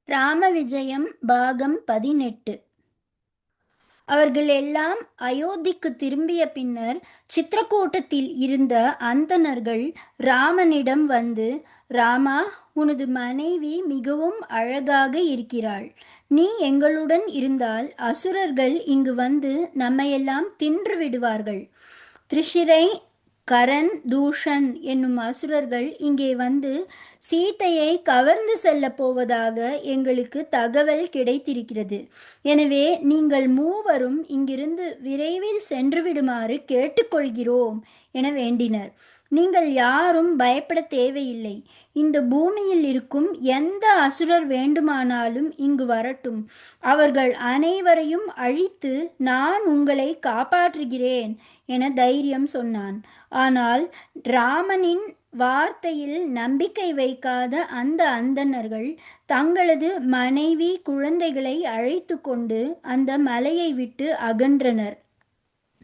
ராம விஜயம் பாகம் 18. அவர்கள் எல்லாம் அயோத்திக்கு திரும்பிய பின்னர் சித்திரக்கூட்டத்தில் இருந்த அந்தணர்கள் ராமனிடம் வந்து, ராமா, உனது மனைவி மிகவும் அழகாக இருக்கிறாள். நீ எங்களுடன் இருந்தால் அசுரர்கள் இங்கு வந்து நம்மையெல்லாம் தின்று விடுவார்கள். திரிஷிரை, கரண், தூஷன் என்னும் அசுரர்கள் இங்கே வந்து சீதையை கவர்ந்து செல்ல போவதாக எங்களுக்கு தகவல் கிடைத்திருக்கிறது. எனவே நீங்கள் மூவரும் இங்கிருந்து விரைவில் சென்றுவிடுமாறு கேட்டுக்கொள்கிறோம் என வேண்டினர். நீங்கள் யாரும் பயப்பட தேவையில்லை. இந்த பூமியில் இருக்கும் எந்த அசுரர் வேண்டுமானாலும் இங்கு வரட்டும். அவர்கள் அனைவரையும் அழித்து நான் உங்களை காப்பாற்றுகிறேன் என தைரியம் சொன்னான். ஆனால் ராமனின் வார்த்தையில் நம்பிக்கை வைக்காத அந்த அந்தணர்கள் தங்களது மனைவி குழந்தைகளை அழைத்து கொண்டு அந்த மலையை விட்டு அகன்றனர்.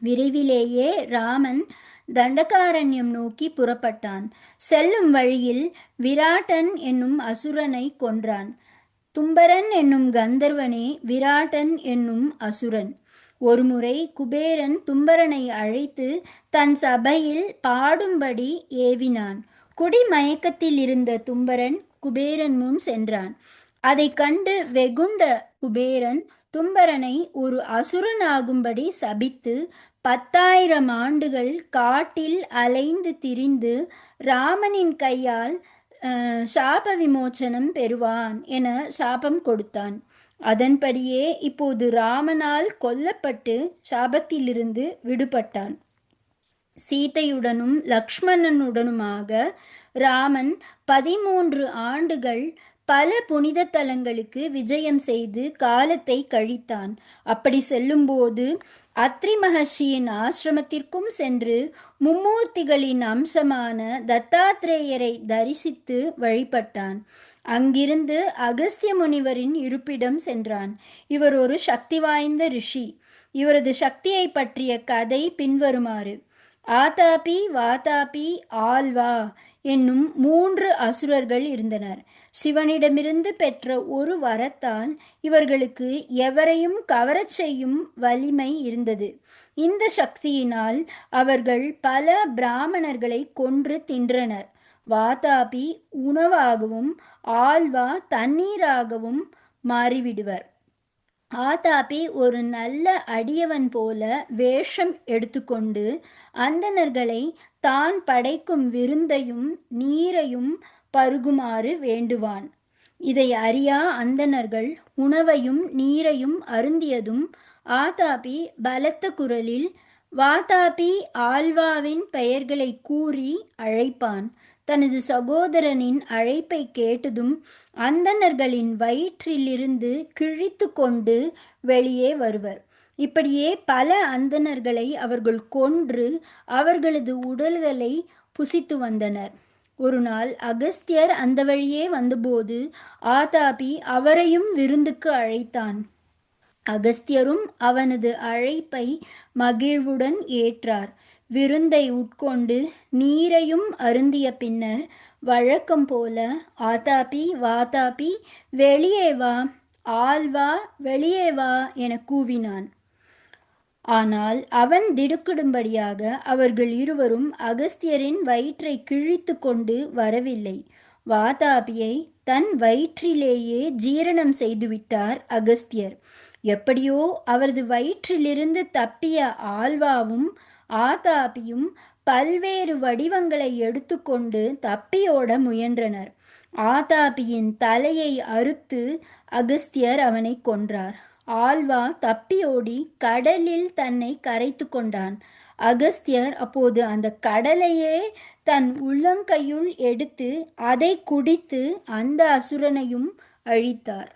விரைவிலேயே ராமன் தண்டகாரண்யம் நோக்கி புறப்பட்டான். செல்லும் வழியில் விராட்டன் என்னும் அசுரனை கொன்றான். தும்பரன் என்னும் கந்தர்வனே விராட்டன் என்னும் அசுரன். ஒருமுறை குபேரன் தும்பரனை அழைத்து தன் சபையில் பாடும்படி ஏவினான். குடிமயக்கத்தில் இருந்த தும்பரன் குபேரன் முன் சென்றான். அதை கண்டு வெகுண்ட குபேரன் தும்பரனை ஒரு அசுரனாகும்படி சபித்து 10,000 ஆண்டுகள் காட்டில் அலைந்து திரிந்து ராமனின் கையால் சாப விமோச்சனம் பெறுவான் என சாபம் கொடுத்தான். அதன்படியே இப்போது ராமனால் கொல்லப்பட்டு சாபத்திலிருந்து விடுபட்டான். சீதையுடனும் லக்ஷ்மணனுடனுமாக ராமன் 13 ஆண்டுகள் பல புனித தலங்களுக்கு விஜயம் செய்து காலத்தை கழித்தான். அப்படி செல்லும்போது அத்ரி மகர்ஷியின் ஆசிரமத்திற்கும் சென்று மும்மூர்த்திகளின் அம்சமான தத்தாத்ரேயரை தரிசித்து வழிபட்டான். அங்கிருந்து அகஸ்திய முனிவரின் இருப்பிடம் சென்றான். இவர் ஒரு சக்தி வாய்ந்த ரிஷி. இவரது சக்தியை பற்றிய கதை பின்வருமாறு. ஆதாபி, வாதாபி, ஆல்வா என்னும் 3 அசுரர்கள் இருந்தனர். சிவனிடமிருந்து பெற்ற ஒரு வரத்தால் இவர்களுக்கு எவரையும் கவரச் செய்யும் வலிமை இருந்தது. இந்த சக்தியினால் அவர்கள் பல பிராமணர்களை கொன்று தின்றனர். வாதாபி உணவாகவும் ஆல்வா தண்ணீராகவும் மாறிவிடுவர். ஆதாபி ஒரு நல்ல அடியவன் போல வேஷம் எடுத்துக்கொண்டு அந்தணர்களை தான் படைக்கும் விருந்தையும் நீரையும் பருகுமாறு வேண்டுவான். இதை அறியா அந்தணர்கள் உணவையும் நீரையும் அருந்தியதும் ஆதாபி பலத்த குரலில் வாதாபி, ஆல்வாவின் பெயர்களை கூறி அழைப்பான். தனது சகோதரனின் அழைப்பை கேட்டதும் அந்தணர்களின் வயிற்றிலிருந்து கிழித்து கொண்டு வெளியே வருவர். இப்படியே பல அந்தணர்களை அவர்கள் கொன்று அவர்களது உடல்களை புசித்து வந்தனர். ஒரு நாள் அகஸ்தியர் அந்த வழியே வந்தபோது ஆதாபி அவரையும் விருந்துக்கு அழைத்தான். அகஸ்தியரும் அவனது அழைப்பை மகிழ்வுடன் ஏற்றார். விருந்தை உட்கொண்டு நீரையும் அருந்திய பின்னர் வழக்கம் போல ஆதாபி, வாதாபி, வெளியே வா, ஆல்வா வெளியே வா என கூவினான். ஆனால் அவன் திடுக்கிடும்படியாக அவர்கள் இருவரும் அகஸ்தியரின் வயிற்றை கிழித்து கொண்டு வரவில்லை. வாதாபியை தன் வயிற்றிலேயே ஜீரணம் செய்துவிட்டார் அகஸ்தியர். எப்படியோ அவரது வயிற்றிலிருந்து தப்பிய ஆல்வாவும் ஆதாபியும் பல்வேறு வடிவங்களை எடுத்துக்கொண்டு தப்பியோட முயன்றனர். ஆதாபியின் தலையை அறுத்து அகஸ்தியர் அவனை கொன்றார். ஆல்வா தப்பியோடி கடலில் தன்னை கரைத்து கொண்டான். அகஸ்தியர் அப்போது அந்த கடலையே தன் உள்ளங்கையுள் எடுத்து அதை குடித்து அந்த அசுரனையும் அழித்தார்.